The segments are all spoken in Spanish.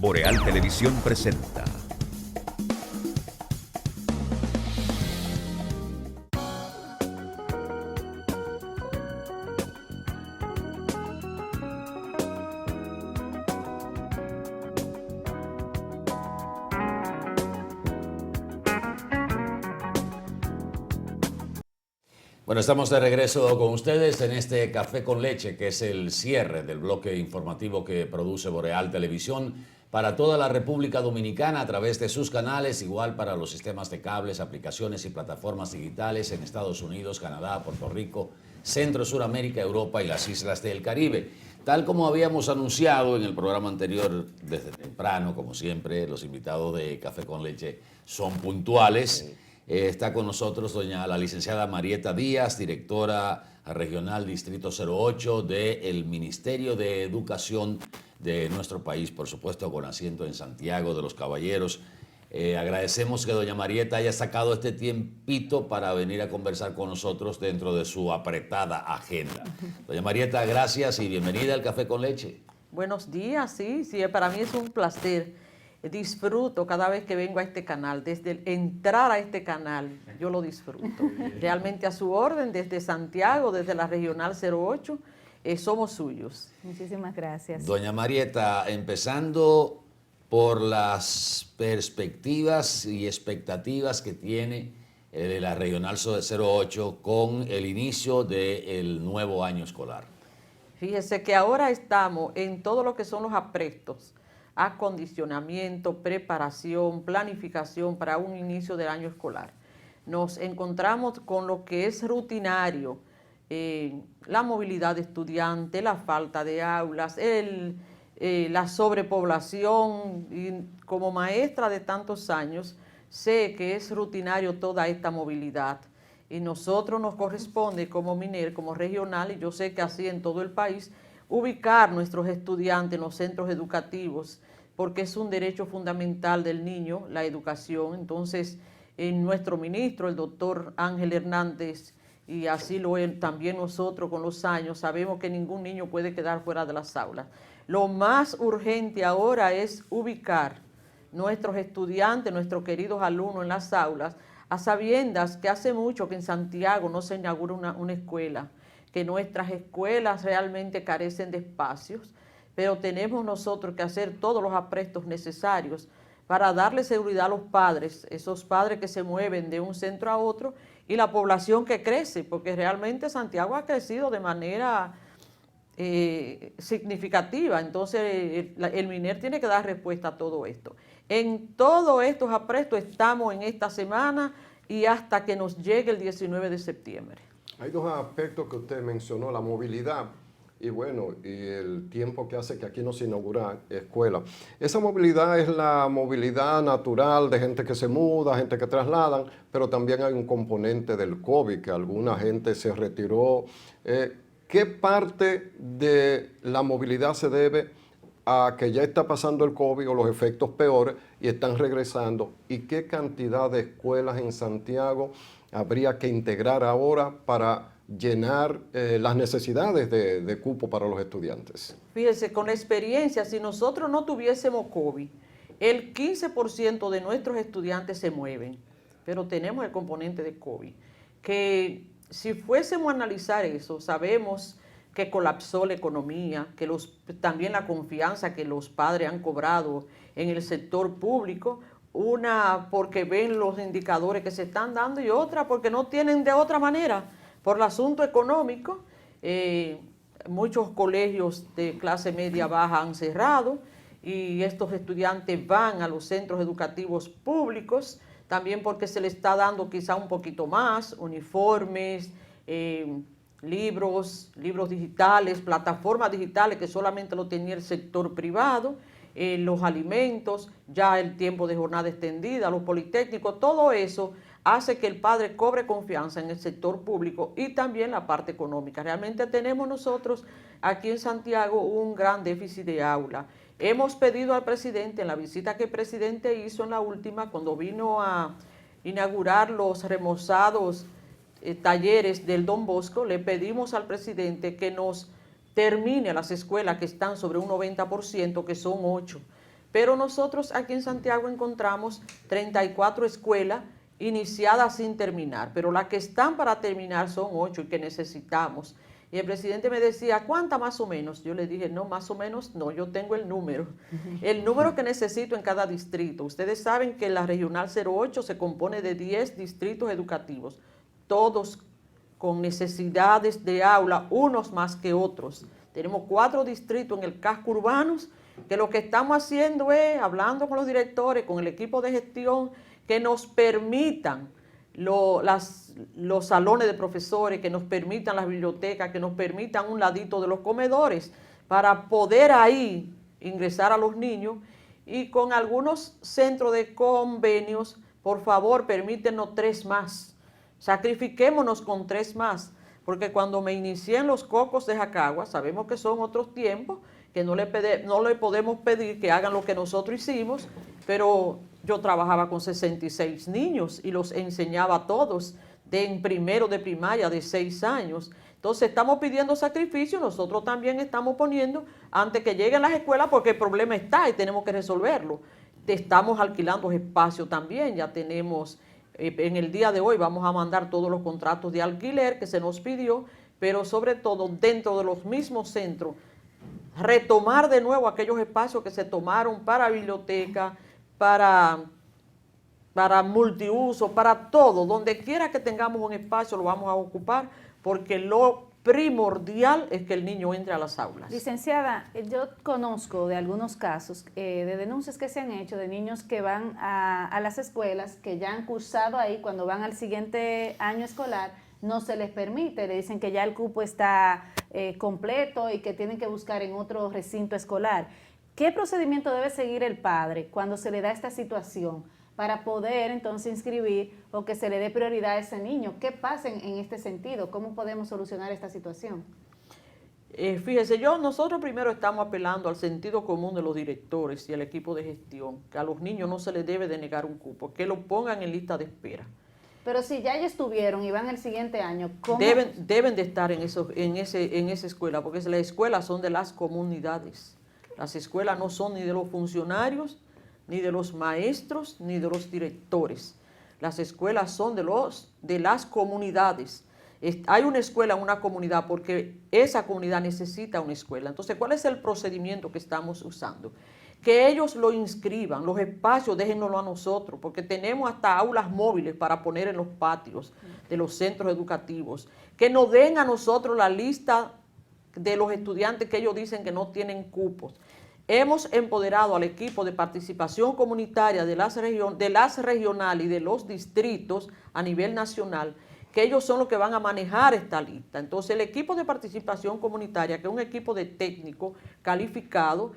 Boreal Televisión presenta. Bueno, estamos de regreso con ustedes en este Café con Leche, que es el cierre del bloque informativo que produce Boreal Televisión para toda la República Dominicana a través de sus canales, igual para los sistemas de cables, aplicaciones y plataformas digitales en Estados Unidos, Canadá, Puerto Rico, Centro, Suramérica, Europa y las islas del Caribe. Tal como habíamos anunciado en el programa anterior, desde temprano, como siempre, los invitados de Café con Leche son puntuales. Está con nosotros la licenciada Marieta Díaz, directora regional Distrito 08 del Ministerio de Educación de nuestro país, por supuesto con asiento en Santiago de los Caballeros. Agradecemos que doña Marieta haya sacado este tiempito para venir a conversar con nosotros dentro de su apretada agenda. Doña Marieta, gracias y bienvenida al Café con Leche. Buenos días, sí, para mí es un placer. Disfruto cada vez que vengo a este canal, desde entrar a este canal, yo lo disfruto. Realmente a su orden, desde Santiago, desde la Regional 08, somos suyos. Muchísimas gracias. Doña Marieta, empezando por las perspectivas y expectativas que tiene la Regional 08 con el inicio del nuevo año escolar. Fíjese que ahora estamos en todo lo que son los aprestos, acondicionamiento, preparación, planificación para un inicio del año escolar. Nos encontramos con lo que es rutinario, la movilidad de estudiantes, la falta de aulas, la sobrepoblación. Y como maestra de tantos años, sé que es rutinario toda esta movilidad. Y nosotros nos corresponde como MINER, como regional, y yo sé que así en todo el país, ubicar nuestros estudiantes en los centros educativos, porque es un derecho fundamental del niño, la educación. Entonces, nuestro ministro, el doctor Ángel Hernández, y así lo es también nosotros con los años, sabemos que ningún niño puede quedar fuera de las aulas. Lo más urgente ahora es ubicar nuestros estudiantes, nuestros queridos alumnos en las aulas, a sabiendas que hace mucho que en Santiago no se inaugura una escuela, que nuestras escuelas realmente carecen de espacios, pero tenemos nosotros que hacer todos los aprestos necesarios para darle seguridad a los padres, esos padres que se mueven de un centro a otro y la población que crece, porque realmente Santiago ha crecido de manera significativa. Entonces el MINER tiene que dar respuesta a todo esto. En todos estos aprestos estamos en esta semana y hasta que nos llegue el 19 de septiembre. Hay dos aspectos que usted mencionó, la movilidad y bueno, y el tiempo que hace que aquí no se inaugura escuela. Esa movilidad es la movilidad natural de gente que se muda, gente que trasladan, pero también hay un componente del COVID, que alguna gente se retiró. ¿Qué parte de la movilidad se debe a que ya está pasando el COVID o los efectos peores y están regresando? ¿Y qué cantidad de escuelas en Santiago habría que integrar ahora para llenar las necesidades de cupo para los estudiantes? Fíjese, con la experiencia, si nosotros no tuviésemos COVID, el 15% de nuestros estudiantes se mueven, pero tenemos el componente de COVID, que si fuésemos a analizar eso, sabemos que colapsó la economía, que también la confianza que los padres han cobrado en el sector público, una porque ven los indicadores que se están dando y otra porque no tienen de otra manera. Por el asunto económico, muchos colegios de clase media baja han cerrado y estos estudiantes van a los centros educativos públicos, también porque se les está dando quizá un poquito más, uniformes, libros digitales, plataformas digitales que solamente lo tenía el sector privado, los alimentos, ya el tiempo de jornada extendida, los politécnicos, todo eso hace que el padre cobre confianza en el sector público y también la parte económica. Realmente tenemos nosotros aquí en Santiago un gran déficit de aula. Hemos pedido al presidente, en la visita que el presidente hizo en la última, cuando vino a inaugurar los remozados talleres del Don Bosco, le pedimos al presidente que nos termine las escuelas que están sobre un 90%, que son 8, Pero nosotros aquí en Santiago encontramos 34 escuelas iniciadas sin terminar, pero las que están para terminar son 8 y que necesitamos. Y el presidente me decía, ¿cuántas más o menos? Yo le dije, no, más o menos no, yo tengo el número. El número que necesito en cada distrito. Ustedes saben que la Regional 08 se compone de 10 distritos educativos, todos con necesidades de aula, unos más que otros. Tenemos 4 distritos en el casco urbano, que lo que estamos haciendo es, hablando con los directores, con el equipo de gestión, que nos permitan los salones de profesores, que nos permitan las bibliotecas, que nos permitan un ladito de los comedores, para poder ahí ingresar a los niños, y con algunos centros de convenios, por favor, permítenos 3 más. Sacrifiquémonos con 3 más, porque cuando me inicié en los Cocos de Jacagua, sabemos que son otros tiempos, que no le podemos pedir que hagan lo que nosotros hicimos, pero yo trabajaba con 66 niños y los enseñaba a todos en primero de primaria de 6 años. Entonces estamos pidiendo sacrificio, nosotros también estamos poniendo antes que lleguen las escuelas, porque el problema está y tenemos que resolverlo. Estamos alquilando espacio también, ya tenemos, en el día de hoy vamos a mandar todos los contratos de alquiler que se nos pidió, pero sobre todo dentro de los mismos centros, retomar de nuevo aquellos espacios que se tomaron para biblioteca, para multiuso, para todo. Donde quiera que tengamos un espacio lo vamos a ocupar, porque lo primordial es que el niño entre a las aulas. Licenciada, yo conozco de algunos casos de denuncias que se han hecho de niños que van a las escuelas, que ya han cursado ahí, cuando van al siguiente año escolar, no se les permite, le dicen que ya el cupo está completo y que tienen que buscar en otro recinto escolar. ¿Qué procedimiento debe seguir el padre cuando se le da esta situación para poder entonces inscribir o que se le dé prioridad a ese niño? ¿Qué pasa en este sentido? ¿Cómo podemos solucionar esta situación? Fíjese, nosotros primero estamos apelando al sentido común de los directores y al equipo de gestión, que a los niños no se les debe de negar un cupo, que lo pongan en lista de espera. Pero si ya ellos estuvieron y van el siguiente año, ¿cómo? Deben de estar en esa escuela, porque las escuelas son de las comunidades. Las escuelas no son ni de los funcionarios, ni de los maestros, ni de los directores. Las escuelas son de las comunidades. Hay una escuela en una comunidad porque esa comunidad necesita una escuela. Entonces, ¿cuál es el procedimiento que estamos usando? Que ellos lo inscriban, los espacios déjennoslo a nosotros, porque tenemos hasta aulas móviles para poner en los patios de los centros educativos. Que nos den a nosotros la lista de los estudiantes que ellos dicen que no tienen cupos. Hemos empoderado al equipo de participación comunitaria de las regionales y de los distritos a nivel nacional, que ellos son los que van a manejar esta lista. Entonces, el equipo de participación comunitaria, que es un equipo de técnico calificado,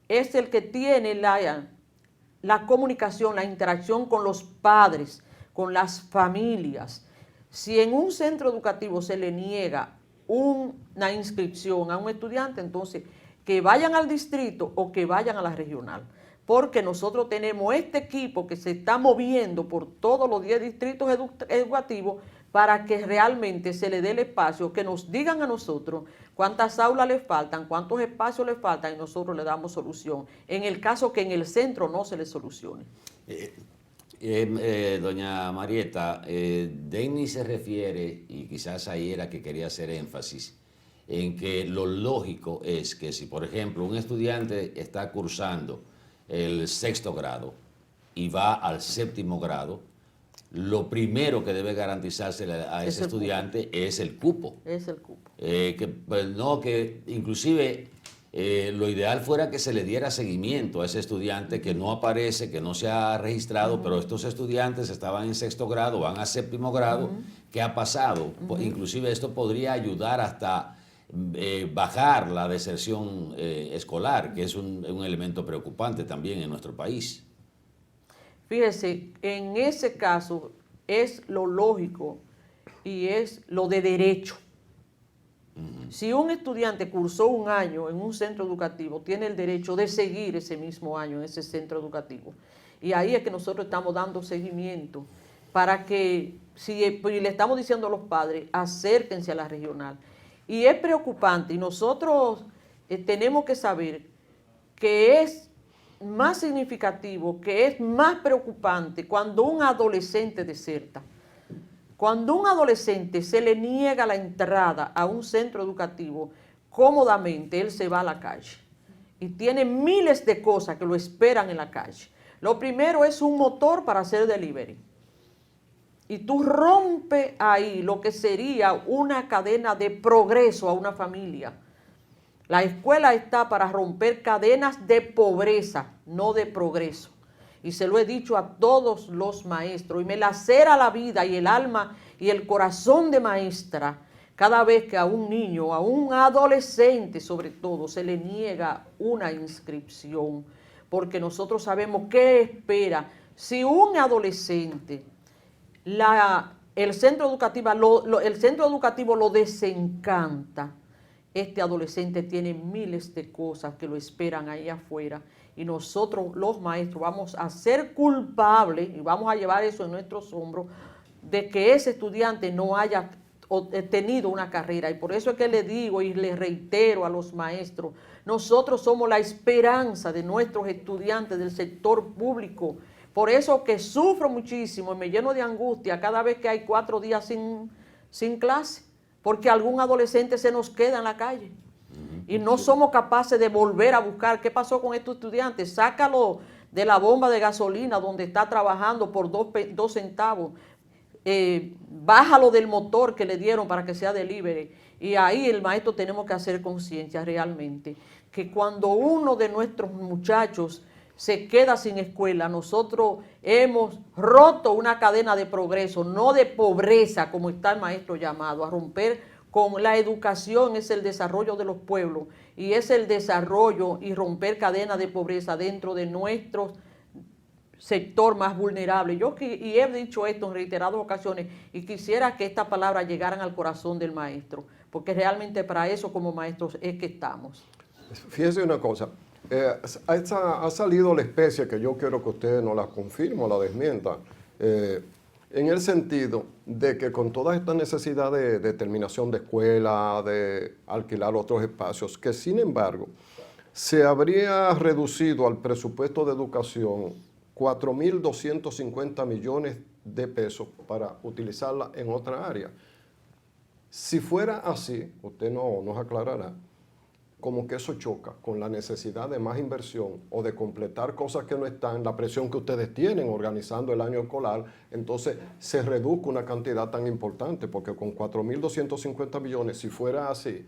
es el que tiene la comunicación, la interacción con los padres, con las familias. Si en un centro educativo se le niega una inscripción a un estudiante, entonces que vayan al distrito o que vayan a la regional, porque nosotros tenemos este equipo que se está moviendo por todos los 10 distritos educativos para que realmente se le dé el espacio, que nos digan a nosotros cuántas aulas les faltan, cuántos espacios les faltan, y nosotros le damos solución, en el caso que en el centro no se le solucione. Doña Marieta, Denny se refiere, y quizás ahí era que quería hacer énfasis, en que lo lógico es que si, por ejemplo, un estudiante está cursando el 6º grado y va al 7º grado, lo primero que debe garantizarse a ese estudiante es el cupo. Es el cupo. Que inclusive lo ideal fuera que se le diera seguimiento a ese estudiante que no aparece, que no se ha registrado, pero estos estudiantes estaban en 6º grado, van a 7º grado. ¿Qué ha pasado? Inclusive esto podría ayudar hasta bajar la deserción escolar, que es un elemento preocupante también en nuestro país. Fíjese, en ese caso es lo lógico y es lo de derecho. Si un estudiante cursó un año en un centro educativo, tiene el derecho de seguir ese mismo año en ese centro educativo. Y ahí es que nosotros estamos dando seguimiento para que, si le estamos diciendo a los padres, acérquense a la regional. Y es preocupante, y nosotros tenemos que saber que más significativo, que es más preocupante, cuando un adolescente deserta. Cuando un adolescente se le niega la entrada a un centro educativo, cómodamente él se va a la calle y tiene miles de cosas que lo esperan en la calle. Lo primero es un motor para hacer delivery. Y tú rompes ahí lo que sería una cadena de progreso a una familia. La escuela está para romper cadenas de pobreza, no de progreso. Y se lo he dicho a todos los maestros, y me lacera la vida y el alma y el corazón de maestra cada vez que a un niño, a un adolescente sobre todo, se le niega una inscripción, porque nosotros sabemos qué espera. Si un adolescente, el centro educativo lo desencanta, este adolescente tiene miles de cosas que lo esperan ahí afuera, y nosotros los maestros vamos a ser culpables y vamos a llevar eso en nuestros hombros de que ese estudiante no haya tenido una carrera. Y por eso es que le digo y le reitero a los maestros, nosotros somos la esperanza de nuestros estudiantes del sector público. Por eso que sufro muchísimo y me lleno de angustia cada vez que hay 4 días sin clase, porque algún adolescente se nos queda en la calle y no somos capaces de volver a buscar qué pasó con estos estudiantes. Sácalo de la bomba de gasolina donde está trabajando por 2 centavos, bájalo del motor que le dieron para que sea delivery. Y ahí el maestro tenemos que hacer conciencia realmente, que cuando uno de nuestros muchachos se queda sin escuela, nosotros hemos roto una cadena de progreso, no de pobreza, como está el maestro llamado, a romper con la educación. Es el desarrollo de los pueblos y es el desarrollo y romper cadenas de pobreza dentro de nuestro sector más vulnerable. Y he dicho esto en reiteradas ocasiones y quisiera que estas palabras llegaran al corazón del maestro, porque realmente para eso como maestros es que estamos. Fíjense una cosa, ha salido la especie que yo quiero que ustedes nos la confirmen o la desmientan, en el sentido de que con toda esta necesidad de terminación de escuela, de alquilar otros espacios, que sin embargo se habría reducido al presupuesto de educación 4.250 millones de pesos para utilizarla en otra área. Si fuera así, usted nos aclarará, como que eso choca con la necesidad de más inversión o de completar cosas que no están, la presión que ustedes tienen organizando el año escolar, entonces se reduzca una cantidad tan importante, porque con 4.250 millones, si fuera así,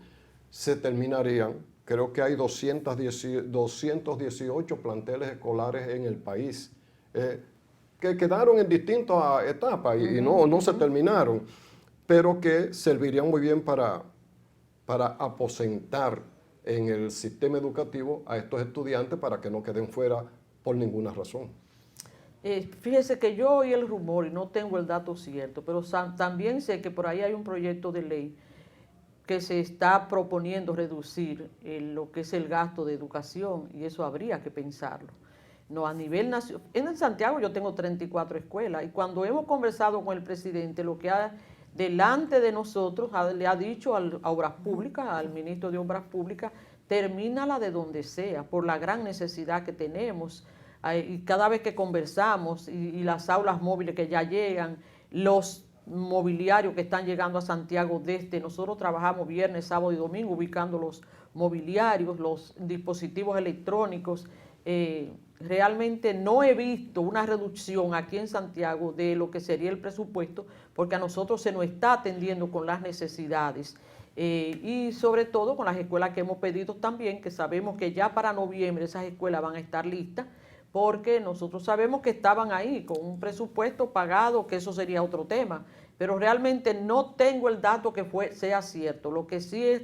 se terminarían, creo que hay 218 planteles escolares en el país, que quedaron en distintas etapas y no se terminaron, pero que servirían muy bien para aposentar en el sistema educativo a estos estudiantes para que no queden fuera por ninguna razón. Fíjese que yo oí el rumor y no tengo el dato cierto, pero también sé que por ahí hay un proyecto de ley que se está proponiendo reducir lo que es el gasto de educación, y eso habría que pensarlo. No, a nivel nacional. En Santiago yo tengo 34 escuelas y cuando hemos conversado con el presidente, lo que ha delante de nosotros le ha dicho a Obras Públicas, al ministro de Obras Públicas, termínala de donde sea, por la gran necesidad que tenemos. Y cada vez que conversamos, y las aulas móviles que ya llegan, los mobiliarios que están llegando a Santiago nosotros trabajamos viernes, sábado y domingo ubicando los mobiliarios, los dispositivos electrónicos. Realmente no he visto una reducción aquí en Santiago de lo que sería el presupuesto, porque a nosotros se nos está atendiendo con las necesidades y sobre todo con las escuelas que hemos pedido también, que sabemos que ya para noviembre esas escuelas van a estar listas, porque nosotros sabemos que estaban ahí con un presupuesto pagado, que eso sería otro tema, pero realmente no tengo el dato que sea cierto. Lo que sí es,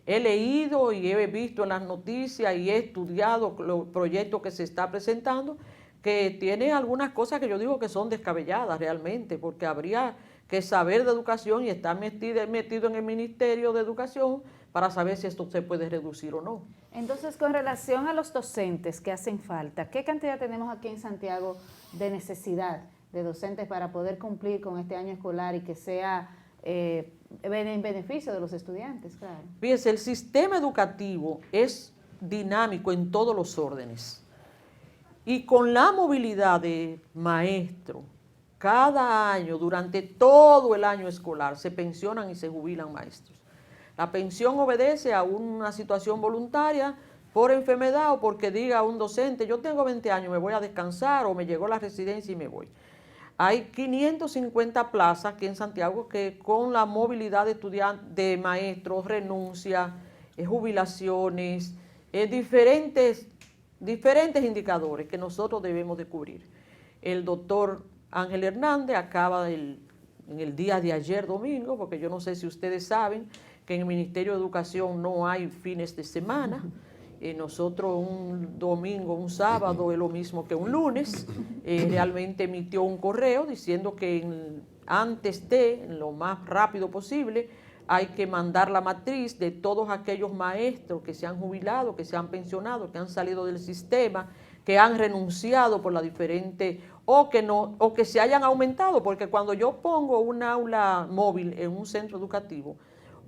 he leído y he visto en las noticias y he estudiado los proyectos que se está presentando, que tiene algunas cosas que yo digo que son descabelladas realmente, porque habría que saber de educación y estar metido en el Ministerio de Educación para saber si esto se puede reducir o no. Entonces, con relación a los docentes que hacen falta, ¿qué cantidad tenemos aquí en Santiago de necesidad de docentes para poder cumplir con este año escolar y que sea en beneficio de los estudiantes? Claro. Fíjense, el sistema educativo es dinámico en todos los órdenes. Y con la movilidad de maestros, cada año, durante todo el año escolar, se pensionan y se jubilan maestros. La pensión obedece a una situación voluntaria por enfermedad o porque diga un docente, yo tengo 20 años, me voy a descansar o me llegó la residencia y me voy. Hay 550 plazas aquí en Santiago que con la movilidad de estudiantes, de maestros, renuncias, jubilaciones, diferentes indicadores que nosotros debemos de cubrir. El doctor Ángel Hernández acaba en el día de ayer domingo, porque yo no sé si ustedes saben que en el Ministerio de Educación no hay fines de semana. Nosotros un domingo, un sábado es lo mismo que un lunes. Realmente emitió un correo diciendo que en lo más rápido posible, hay que mandar la matriz de todos aquellos maestros que se han jubilado, que se han pensionado, que han salido del sistema, que han renunciado por la diferente o que se hayan aumentado, porque cuando yo pongo un aula móvil en un centro educativo,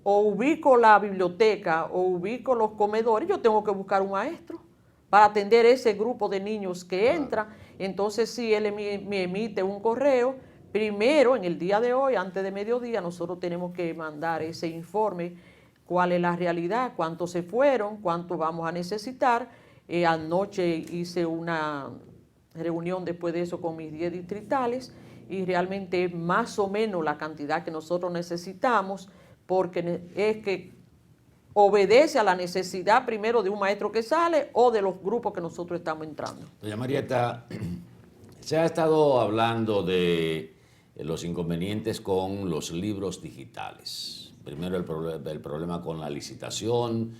o ubico la biblioteca o ubico los comedores, yo tengo que buscar un maestro para atender ese grupo de niños que entra. Entonces, si él me emite un correo, primero, en el día de hoy, antes de mediodía, nosotros tenemos que mandar ese informe, cuál es la realidad, cuántos se fueron, cuántos vamos a necesitar. Anoche hice una reunión después de eso con mis 10 distritales y realmente más o menos la cantidad que nosotros necesitamos, porque es que obedece a la necesidad primero de un maestro que sale o de los grupos que nosotros estamos entrando. Doña Marieta, se ha estado hablando de los inconvenientes con los libros digitales. Primero el problema con la licitación,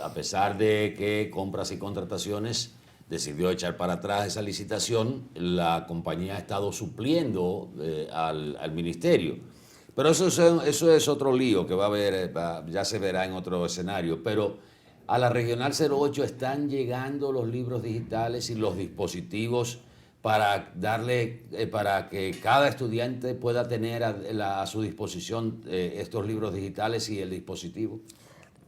a pesar de que Compras y Contrataciones decidió echar para atrás esa licitación, la compañía ha estado supliendo al ministerio. Pero eso es otro lío que va a haber, ya se verá en otro escenario. Pero a la Regional 08 están llegando los libros digitales y los dispositivos para que cada estudiante pueda tener a su disposición estos libros digitales y el dispositivo.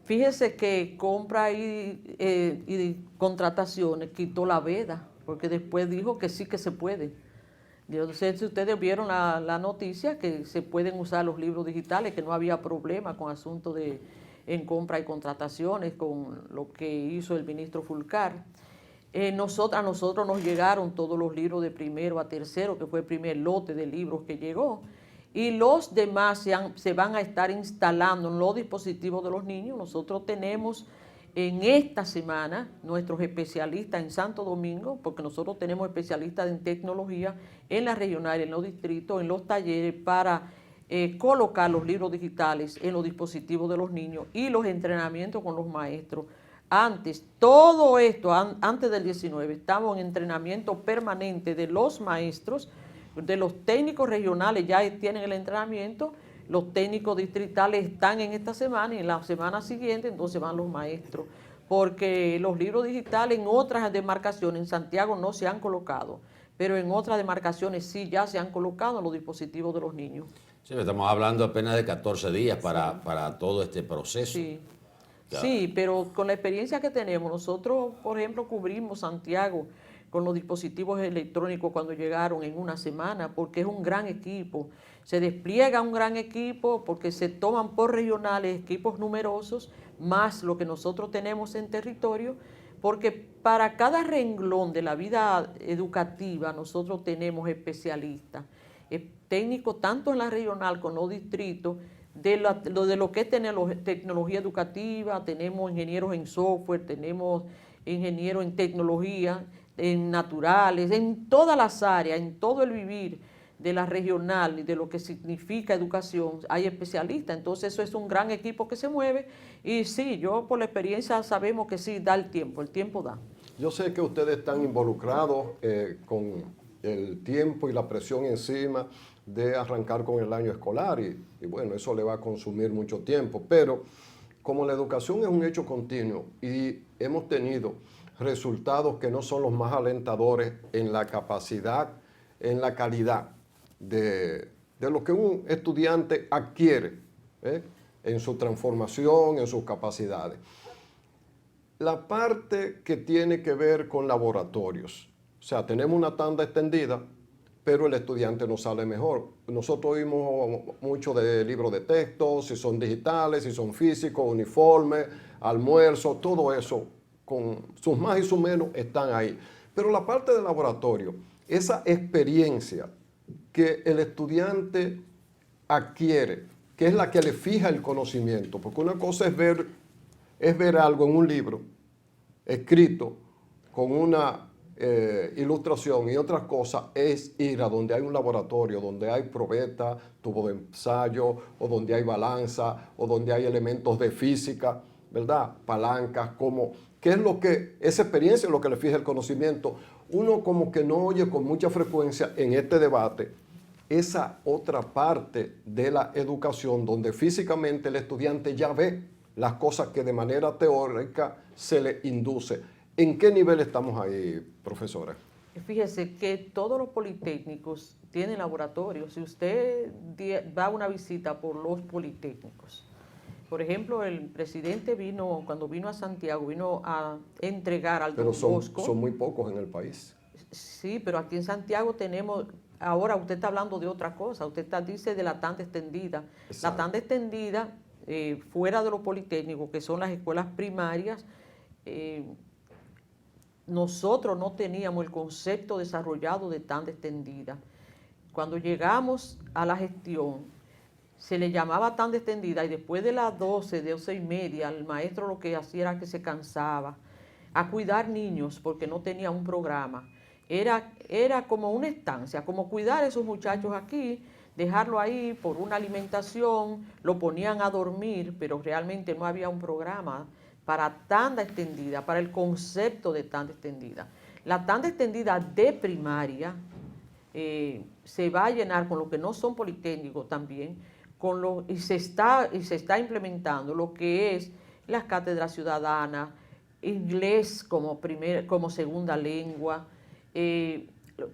Fíjese que Compra y Contrataciones quitó la veda, porque después dijo que sí que se puede. Yo no sé si ustedes vieron la noticia que se pueden usar los libros digitales, que no había problema con asuntos en compra y contrataciones, con lo que hizo el ministro Fulcar. A nosotros nos llegaron todos los libros de primero a tercero, que fue el primer lote de libros que llegó, y los demás se van a estar instalando en los dispositivos de los niños. Nosotros tenemos en esta semana nuestros especialistas en Santo Domingo, porque nosotros tenemos especialistas en tecnología en la regional, en los distritos, en los talleres, para colocar los libros digitales en los dispositivos de los niños y los entrenamientos con los maestros. Todo esto, antes del 19, estamos en entrenamiento permanente de los maestros, de los técnicos regionales ya tienen el entrenamiento, los técnicos distritales están en esta semana y en la semana siguiente entonces van los maestros, porque los libros digitales en otras demarcaciones, en Santiago no se han colocado, pero en otras demarcaciones sí ya se han colocado en los dispositivos de los niños. Sí, estamos hablando apenas de 14 días para todo este proceso. Sí. Claro. Sí, pero con la experiencia que tenemos, nosotros, por ejemplo, cubrimos Santiago con los dispositivos electrónicos cuando llegaron en una semana, porque es un gran equipo. Se despliega un gran equipo porque se toman por regionales equipos numerosos, más lo que nosotros tenemos en territorio, porque para cada renglón de la vida educativa nosotros tenemos especialistas, técnicos tanto en la regional como en los distritos, de lo que es tecnología educativa, tenemos ingenieros en software, tenemos ingenieros en tecnología, en naturales, en todas las áreas, en todo el vivir de la regional y de lo que significa educación, hay especialistas. Entonces eso es un gran equipo que se mueve y sí, yo por la experiencia sabemos que sí, da el tiempo da. Yo sé que ustedes están involucrados con el tiempo y la presión encima de arrancar con el año escolar y bueno, eso le va a consumir mucho tiempo, pero como la educación es un hecho continuo y hemos tenido resultados que no son los más alentadores en la capacidad, en la calidad de lo que un estudiante adquiere en su transformación, en sus capacidades. la parte que tiene que ver con laboratorios. O sea, tenemos una tanda extendida, pero el estudiante nos sale mejor. Nosotros oímos mucho de libros de texto, si son digitales, si son físicos, uniformes, almuerzo, todo eso, con sus más y sus menos, están ahí. Pero la parte de laboratorio, esa experiencia que el estudiante adquiere, que es la que le fija el conocimiento, porque una cosa es ver algo en un libro escrito con una ilustración, y otra cosa es ir a donde hay un laboratorio, donde hay probeta, tubo de ensayo, o donde hay balanza, o donde hay elementos de física, ¿verdad? Palancas, ¿qué es lo que, esa experiencia es lo que le fija el conocimiento? Uno como que no oye con mucha frecuencia en este debate esa otra parte de la educación donde físicamente el estudiante ya ve las cosas que de manera teórica se le induce. ¿En qué nivel estamos ahí, profesora? Fíjese que todos los politécnicos tienen laboratorios. Si usted va a una visita por los politécnicos, por ejemplo, el presidente cuando vino a Santiago, vino a entregar al Don Bosco. Son muy pocos en el país. Sí, pero aquí en Santiago tenemos, ahora usted está hablando de otra cosa, dice de la tanda extendida. Exacto. La tanda extendida, fuera de los politécnicos, que son las escuelas primarias, nosotros no teníamos el concepto desarrollado de tanda extendida. Cuando llegamos a la gestión, se le llamaba tanda extendida y después de las 12:30, el maestro lo que hacía era que se cansaba a cuidar niños porque no tenía un programa. Era como una estancia, como cuidar a esos muchachos aquí, dejarlo ahí por una alimentación, lo ponían a dormir, pero realmente no había un programa para tanda extendida, para el concepto de tanda extendida. La tanda extendida de primaria se va a llenar con lo que no son politécnicos también, y se está implementando lo que es las cátedras ciudadanas, inglés como segunda lengua,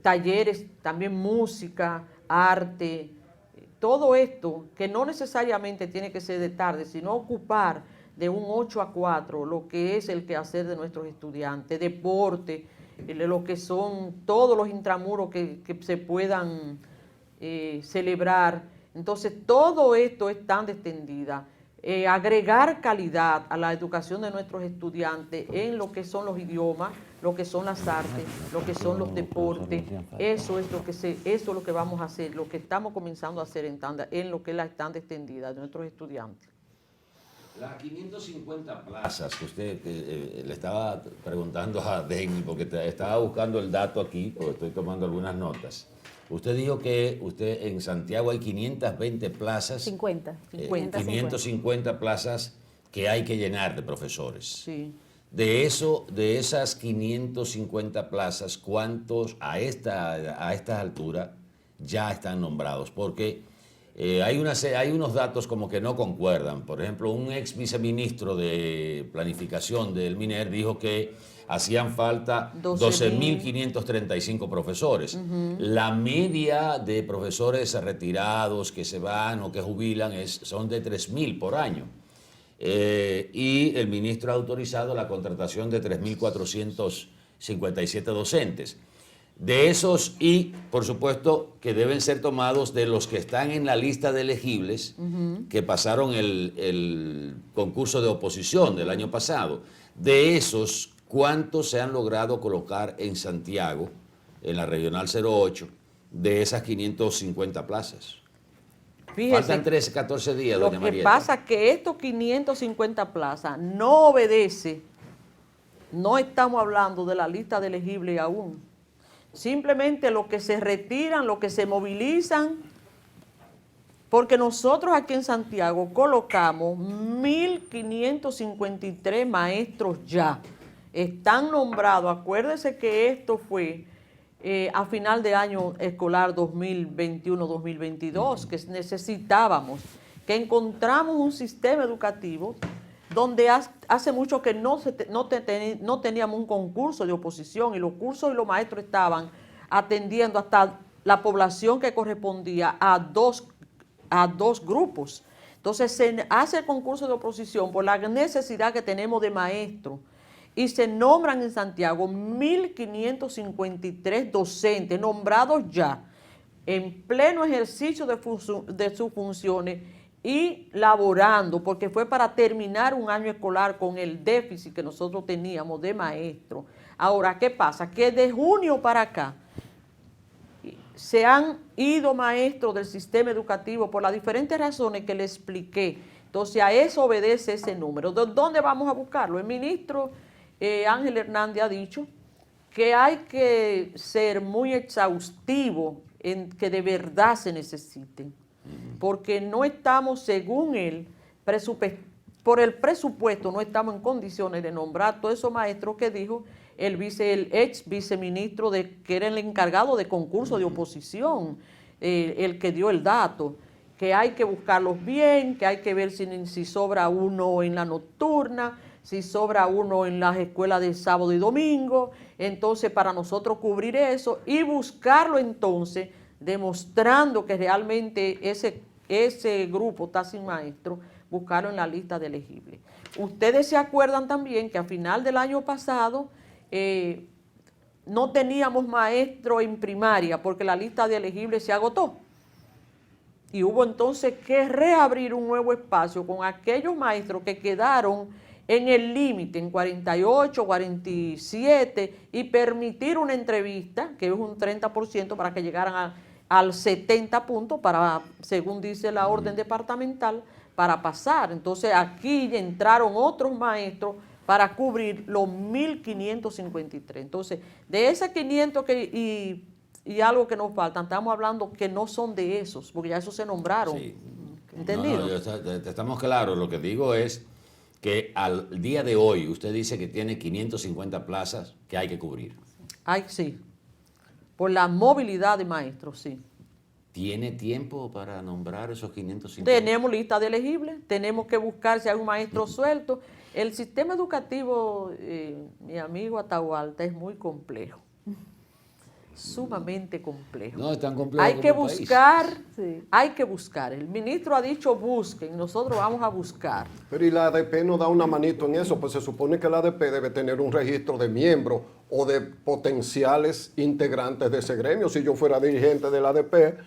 talleres, también música, arte, todo esto que no necesariamente tiene que ser de tarde, sino ocupar de un 8 a 4 lo que es el quehacer de nuestros estudiantes, deporte, lo que son todos los intramuros que se puedan celebrar. Entonces, todo esto es tan extendida. Agregar calidad a la educación de nuestros estudiantes en lo que son los idiomas, lo que son las artes, lo que son los deportes, eso es lo que vamos a hacer, lo que estamos comenzando a hacer en lo que es la tanda extendida de nuestros estudiantes. Las 550 plazas que usted le estaba preguntando a Denny, porque estaba buscando el dato aquí, porque estoy tomando algunas notas. Usted dijo que en Santiago hay 520 plazas. 550 plazas que hay que llenar de profesores. Sí. De esas 550 plazas, ¿cuántos a esta altura ya están nombrados? Porque hay unos datos como que no concuerdan. Por ejemplo, un ex viceministro de Planificación del MINER dijo que hacían falta 12.535 profesores. La media de profesores retirados que se van o que jubilan son de 3.000 por año. Y el ministro ha autorizado la contratación de 3.457 docentes. De esos, y por supuesto que deben ser tomados de los que están en la lista de elegibles que pasaron el concurso de oposición del año pasado. De esos, ¿cuántos se han logrado colocar en Santiago, en la Regional 08, de esas 550 plazas? Fíjese, faltan 13, 14 días, doña Marieta. Lo que pasa es que estos 550 plazas no obedece, no estamos hablando de la lista de elegibles aún. Simplemente los que se retiran, los que se movilizan, porque nosotros aquí en Santiago colocamos 1.553 maestros ya. Están nombrados, acuérdese que esto fue a final de año escolar 2021-2022, que necesitábamos, que encontramos un sistema educativo donde hace mucho que no teníamos un concurso de oposición y los cursos y los maestros estaban atendiendo hasta la población que correspondía a dos grupos. Entonces se hace el concurso de oposición por la necesidad que tenemos de maestros. y se nombran en Santiago 1.553 docentes nombrados ya en pleno ejercicio de sus funciones y laborando, porque fue para terminar un año escolar con el déficit que nosotros teníamos de maestros. Ahora, ¿qué pasa? Que de junio para acá se han ido maestros del sistema educativo por las diferentes razones que le expliqué. Entonces, a eso obedece ese número. ¿De dónde vamos a buscarlo? El ministro Ángel Hernández ha dicho que hay que ser muy exhaustivo en que de verdad se necesiten, porque no estamos, según él, por el presupuesto, no estamos en condiciones de nombrar todos esos maestros que dijo el ex viceministro que era el encargado de concurso de oposición, el que dio el dato, que hay que buscarlos bien, que hay que ver si sobra uno en la nocturna, si sobra uno en las escuelas de sábado y domingo. Entonces, para nosotros cubrir eso y buscarlo entonces, demostrando que realmente ese grupo está sin maestro, buscarlo en la lista de elegibles. Ustedes se acuerdan también que a final del año pasado no teníamos maestro en primaria porque la lista de elegibles se agotó. Y hubo entonces que reabrir un nuevo espacio con aquellos maestros que quedaron en el límite, en 48, 47, y permitir una entrevista, que es un 30% para que llegaran al 70 puntos, según dice la orden departamental, para pasar. Entonces aquí entraron otros maestros para cubrir los 1.553. Entonces, de esas 500 y algo que nos faltan, estamos hablando que no son de esos, porque ya esos se nombraron. Sí. ¿Entendido? Estamos claros. Lo que digo es que al día de hoy usted dice que tiene 550 plazas que hay que cubrir. Ay, sí. Por la movilidad de maestros, sí. ¿Tiene tiempo para nombrar esos 550? Tenemos lista de elegibles, tenemos que buscar si hay un maestro suelto. El sistema educativo, mi amigo Atahualpa, es muy complejo. Sumamente complejo. No, es tan complejo. Hay que buscar, sí. Hay que buscar. El ministro ha dicho busquen, nosotros vamos a buscar. Pero y la ADP no da una manito en eso, pues se supone que la ADP debe tener un registro de miembros o de potenciales integrantes de ese gremio. Si yo fuera dirigente de la ADP,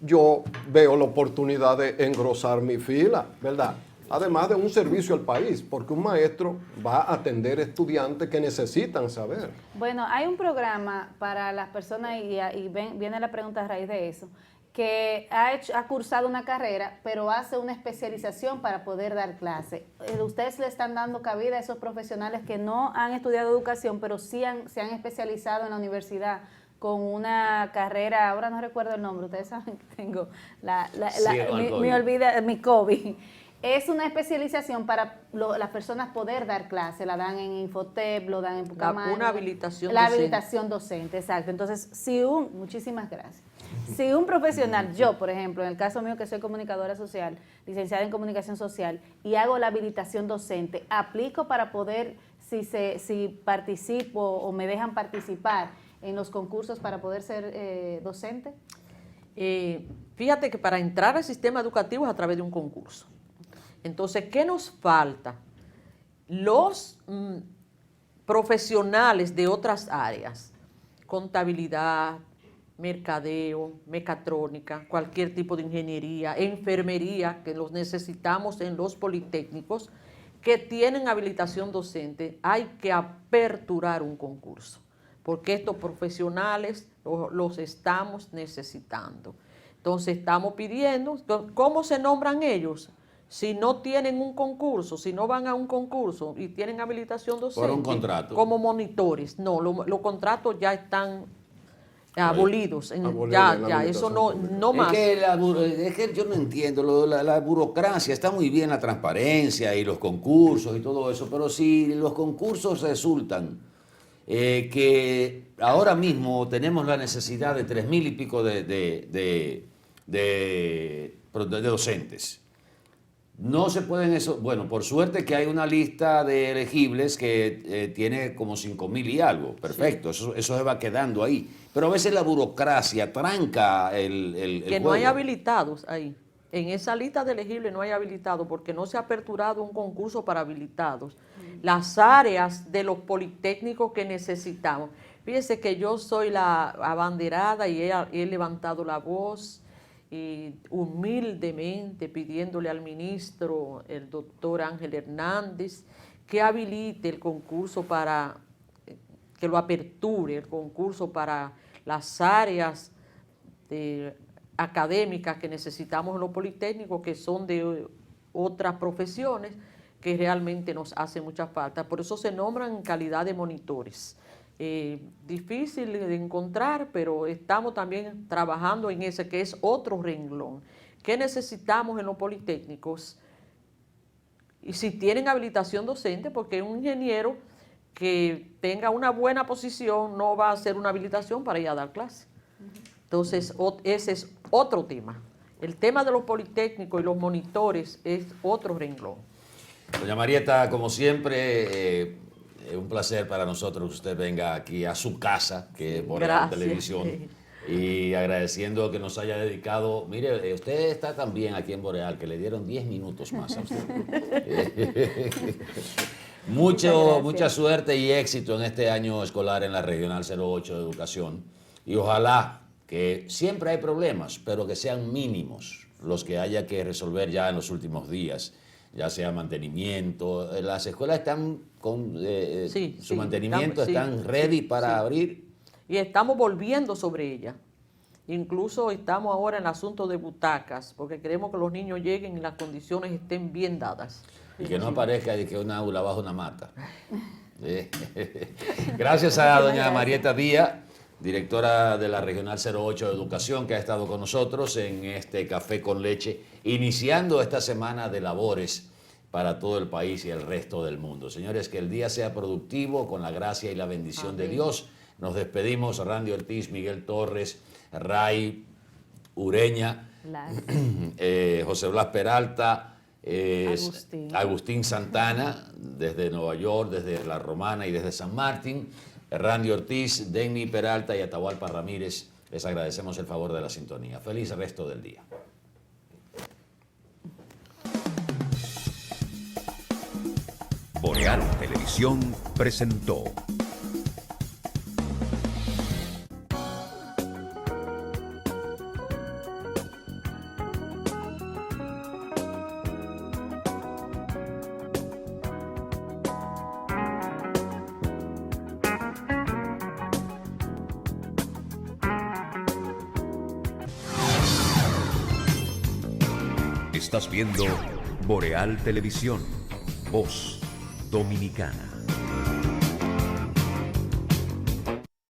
yo veo la oportunidad de engrosar mi fila, ¿verdad? Además de un servicio al país, porque un maestro va a atender estudiantes que necesitan saber. Bueno, hay un programa para las personas, y viene la pregunta a raíz de eso, que ha cursado una carrera, pero hace una especialización para poder dar clase. Ustedes le están dando cabida a esos profesionales que no han estudiado educación, pero sí se han especializado en la universidad con una carrera, ahora no recuerdo el nombre, ustedes saben que tengo mi COVID. Es una especialización para las personas poder dar clase, la dan en Infotep, lo dan en Pucamayo. Una habilitación docente. La habilitación docente, exacto. Entonces, muchísimas gracias. Si un profesional, yo por ejemplo, en el caso mío que soy comunicadora social, licenciada en comunicación social, y hago la habilitación docente, aplico para poder, si participo o me dejan participar en los concursos para poder ser docente. Fíjate que para entrar al sistema educativo es a través de un concurso. Entonces, ¿qué nos falta? Los profesionales de otras áreas, contabilidad, mercadeo, mecatrónica, cualquier tipo de ingeniería, enfermería, que los necesitamos en los politécnicos, que tienen habilitación docente, hay que aperturar un concurso, porque estos profesionales los estamos necesitando. Entonces, estamos pidiendo, ¿cómo se nombran ellos? Si no tienen un concurso, si no van a un concurso y tienen habilitación docente. Por un contrato. Como monitores. No, los contratos ya están abolidos. Eso no más. Es que yo no entiendo, la burocracia, está muy bien la transparencia y los concursos y todo eso, pero si los concursos resultan que ahora mismo tenemos la necesidad de 3.000 y pico de docentes. No se pueden eso, bueno, por suerte que hay una lista de elegibles que tiene como 5.000 y algo, perfecto, sí. Eso se va quedando ahí. Pero a veces la burocracia tranca el que no hay habilitados ahí. En esa lista de elegibles no hay habilitados porque no se ha aperturado un concurso para habilitados. las áreas de los politécnicos que necesitamos. Fíjese que yo soy la abanderada y he levantado la voz y humildemente pidiéndole al ministro, el doctor Ángel Hernández, que habilite el concurso para, que lo aperture, el concurso para las áreas académicas que necesitamos en los politécnicos, que son de otras profesiones que realmente nos hacen mucha falta. Por eso se nombran en calidad de monitores. Difícil de encontrar, pero estamos también trabajando en ese, que es otro renglón. ¿Qué necesitamos en los politécnicos? Y si tienen habilitación docente, porque un ingeniero que tenga una buena posición no va a hacer una habilitación para ir a dar clase. Entonces, ese es otro tema. El tema de los politécnicos y los monitores es otro renglón. Doña Marieta, como siempre, un placer para nosotros que usted venga aquí a su casa, que es Boreal Televisión, y agradeciendo que nos haya dedicado. Mire, usted está también aquí en Boreal, que le dieron 10 minutos más a usted. Mucha suerte y éxito en este año escolar en la Regional 08 de Educación, y ojalá que siempre hay problemas, pero que sean mínimos los que haya que resolver ya en los últimos días, ya sea mantenimiento. Las escuelas están con su mantenimiento, están ready para abrir. Y estamos volviendo sobre ella. Incluso estamos ahora en el asunto de butacas, porque queremos que los niños lleguen y las condiciones estén bien dadas. Y que no aparezca de que una aula bajo una mata. Gracias a doña Marieta Díaz, directora de la Regional 08 de Educación, que ha estado con nosotros en este Café con Leche, iniciando esta semana de labores para todo el país y el resto del mundo. Señores, que el día sea productivo, con la gracia y la bendición de Dios. Nos despedimos, Randy Ortiz, Miguel Torres, Ray Ureña, José Blas Peralta, Agustín Santana, desde Nueva York, desde La Romana y desde San Martín, Randy Ortiz, Denny Peralta y Atahualpa Ramírez. Les agradecemos el favor de la sintonía. Feliz resto del día. Boreal Televisión presentó Estás viendo Boreal Televisión, voz dominicana.